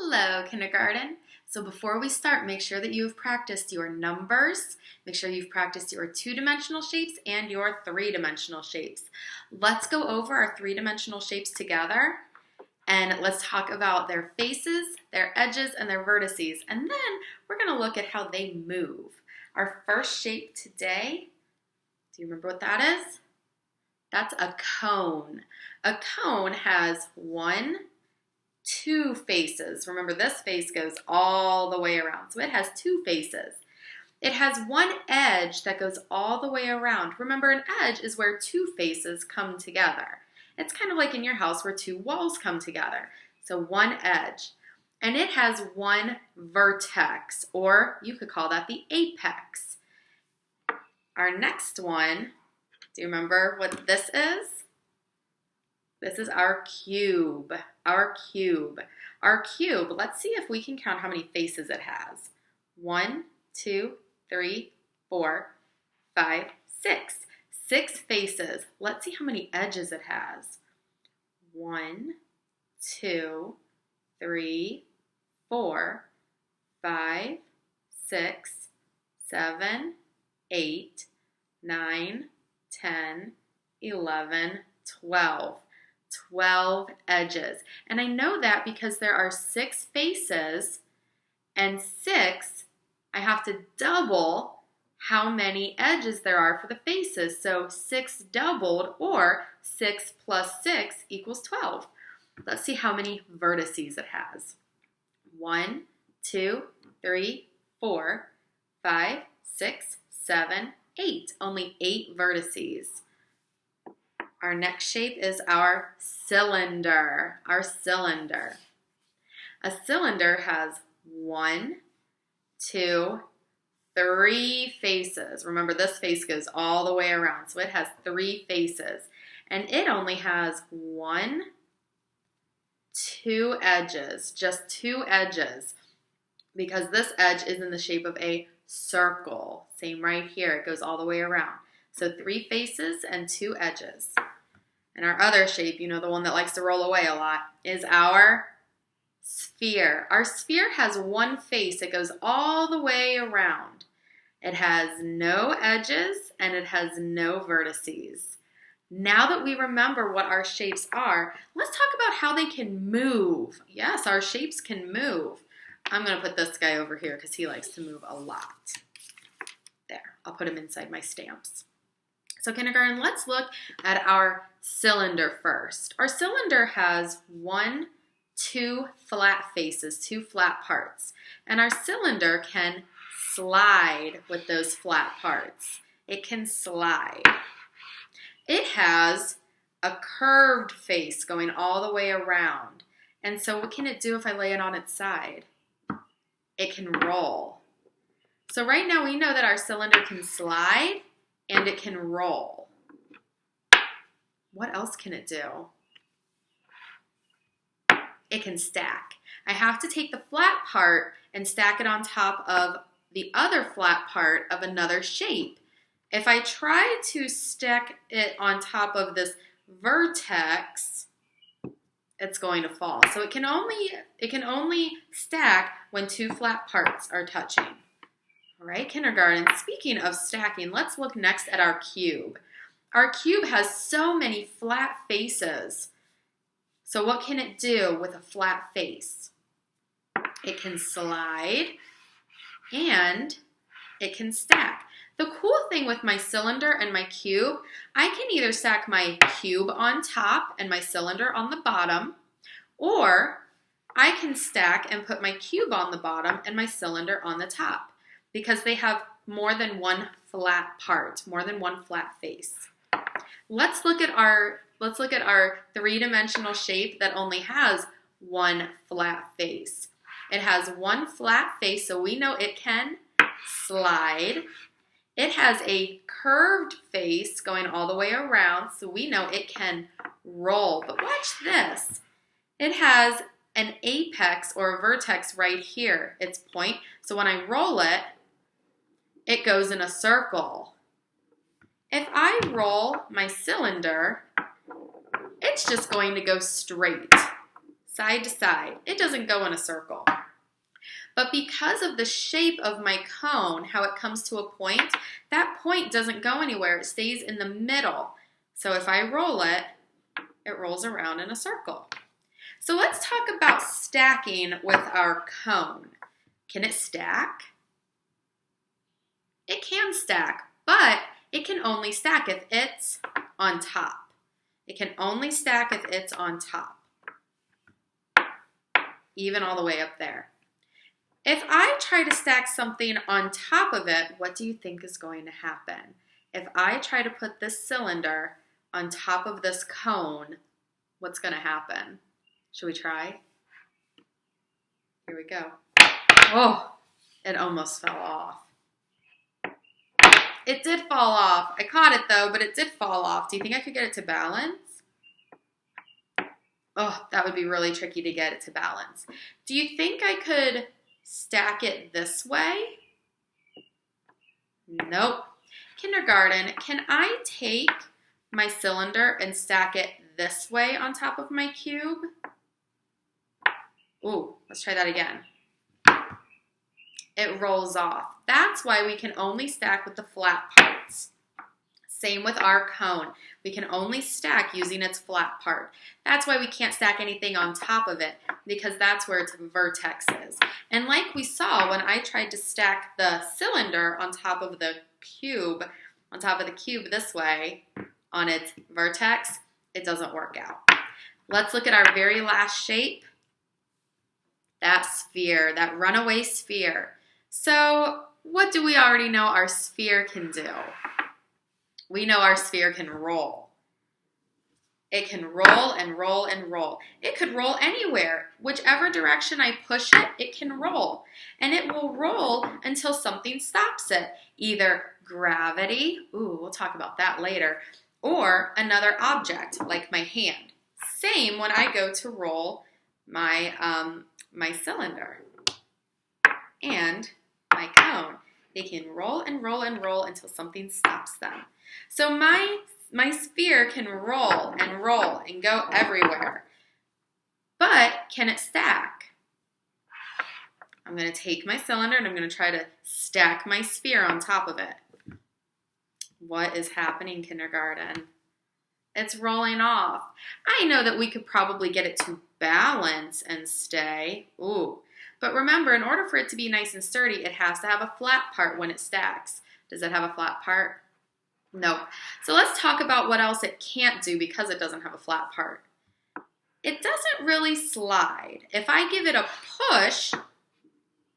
Hello, kindergarten. So before we start, make sure that you've practiced your numbers. Make sure you've practiced your two-dimensional shapes and your three-dimensional shapes. Let's go over our three-dimensional shapes together, and let's talk about their faces, their edges, and their vertices. And then we're going to look at how they move. Our first shape today, do you remember what that is? That's a cone. A cone has two faces. Remember, this face goes all the way around, so it has two faces. It has one edge that goes all the way around. Remember, an edge is where two faces come together. It's kind of like in your house where two walls come together. So one edge. And it has one vertex, or you could call that the apex. Our next one, do you remember what this is? This is our cube. Our cube. Our cube, let's see if we can count how many faces it has. 1, 2, 3, 4, 5, 6. 6 faces. Let's see how many edges it has. 1, 2, 3, 4, 5, 6, 7, 8, 9, 10, 11, 12. 12 edges. And I know that because there are 6 faces, and 6, I have to double how many edges there are for the faces. So 6 doubled, or 6 plus 6 equals 12. Let's see how many vertices it has. 1, 2, 3, 4, 5, 6, 7, 8. Only 8 vertices. Our next shape is our cylinder. Our cylinder. A cylinder has 1, 2, 3 faces. Remember, this face goes all the way around, so it has 3 faces. And it only has 1, 2 edges, just 2 edges, because this edge is in the shape of a circle. Same right here, it goes all the way around. So 3 faces and 2 edges. And our other shape, you know, the one that likes to roll away a lot, is our sphere. Our sphere has 1 face. It goes all the way around. It has no edges and it has no vertices. Now that we remember what our shapes are, let's talk about how they can move. Yes, our shapes can move. I'm going to put this guy over here because he likes to move a lot. There, I'll put him inside my stamps. So kindergarten, let's look at our cylinder first. Our cylinder has 1, 2 flat faces, 2 flat parts. And our cylinder can slide with those flat parts. It can slide. It has a curved face going all the way around. And so what can it do if I lay it on its side? It can roll. So right now we know that our cylinder can slide and it can roll. What else can it do? It can stack. I have to take the flat part and stack it on top of the other flat part of another shape. If I try to stack it on top of this vertex, it's going to fall. So it can only stack when 2 flat parts are touching. All right, kindergarten, speaking of stacking, let's look next at our cube. Our cube has so many flat faces. So what can it do with a flat face? It can slide and it can stack. The cool thing with my cylinder and my cube, I can either stack my cube on top and my cylinder on the bottom, or I can stack and put my cube on the bottom and my cylinder on the top, because they have more than 1 flat part, more than 1 flat face. Let's look at our 3-dimensional shape that only has 1 flat face. It has 1 flat face, so we know it can slide. It has a curved face going all the way around, so we know it can roll. But watch this. It has an apex or a vertex right here, its point. So when I roll it, it goes in a circle. If I roll my cylinder, it's just going to go straight. side to side. It doesn't go in a circle. But because of the shape of my cone, how it comes to a point, that point doesn't go anywhere. It stays in the middle. So if I roll it, it rolls around in a circle. So let's talk about stacking with our cone. Can it stack? It can stack, but it can only stack if it's on top. It can only stack if it's on top. Even all the way up there. If I try to stack something on top of it, what do you think is going to happen? If I try to put this cylinder on top of this cone, what's going to happen? Should we try? Here we go. Oh, it almost fell off. It did fall off. I caught it though, but it did fall off. Do you think I could get it to balance? Oh, that would be really tricky to get it to balance. Do you think I could stack it this way? Nope. Kindergarten, can I take my cylinder and stack it this way on top of my cube? Ooh, let's try that again. It rolls off. That's why we can only stack with the flat parts. Same with our cone. We can only stack using its flat part. That's why we can't stack anything on top of it, because that's where its vertex is. And like we saw when I tried to stack the cylinder on top of the cube this way on its vertex, it doesn't work out. Let's look at our very last shape. That sphere, that runaway sphere. So what do we already know our sphere can do? We know our sphere can roll. It can roll and roll and roll. It could roll anywhere. Whichever direction I push it, it can roll. And it will roll until something stops it. Either gravity, ooh, we'll talk about that later, or another object like my hand. Same when I go to roll my, my cylinder and my cone. They can roll and roll and roll until something stops them. So my sphere can roll and go everywhere. But can it stack? I'm going to take my cylinder and I'm going to try to stack my sphere on top of it. What is happening, kindergarten? It's rolling off. I know that we could probably get it to balance and stay. Ooh. But remember, in order for it to be nice and sturdy, it has to have a flat part when it stacks. Does it have a flat part? No. So let's talk about what else it can't do because it doesn't have a flat part. It doesn't really slide. If I give it a push,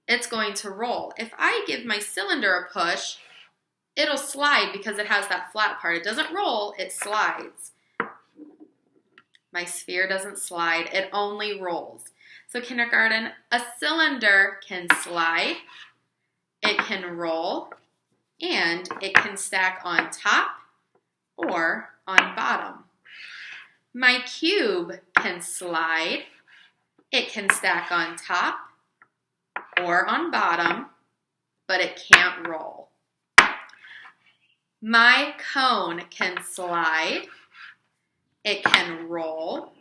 it's going to roll. If I give my cylinder a push, it'll slide because it has that flat part. It doesn't roll, it slides. My sphere doesn't slide, it only rolls. So kindergarten, a cylinder can slide, it can roll, and it can stack on top or on bottom. My cube can slide, it can stack on top or on bottom, but it can't roll. My cone can slide, it can roll,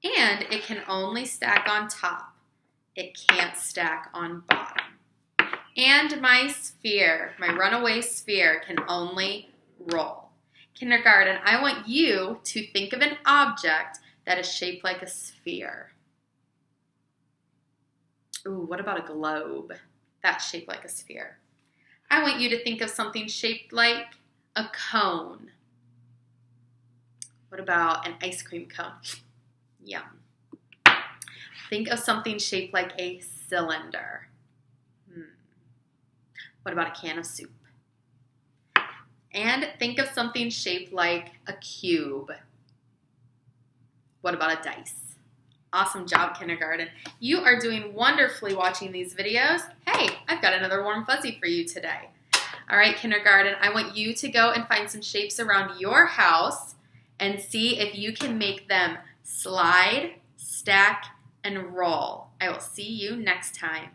and it can only stack on top. It can't stack on bottom. And my sphere, my runaway sphere, can only roll. Kindergarten, I want you to think of an object that is shaped like a sphere. Ooh, what about a globe? That's shaped like a sphere. I want you to think of something shaped like a cone. What about an ice cream cone? Yum. Think of something shaped like a cylinder. What about a can of soup? And think of something shaped like a cube. What about a dice? Awesome job, kindergarten. You are doing wonderfully watching these videos. Hey, I've got another warm fuzzy for you today. All right, kindergarten, I want you to go and find some shapes around your house and see if you can make them slide, stack, and roll. I will see you next time.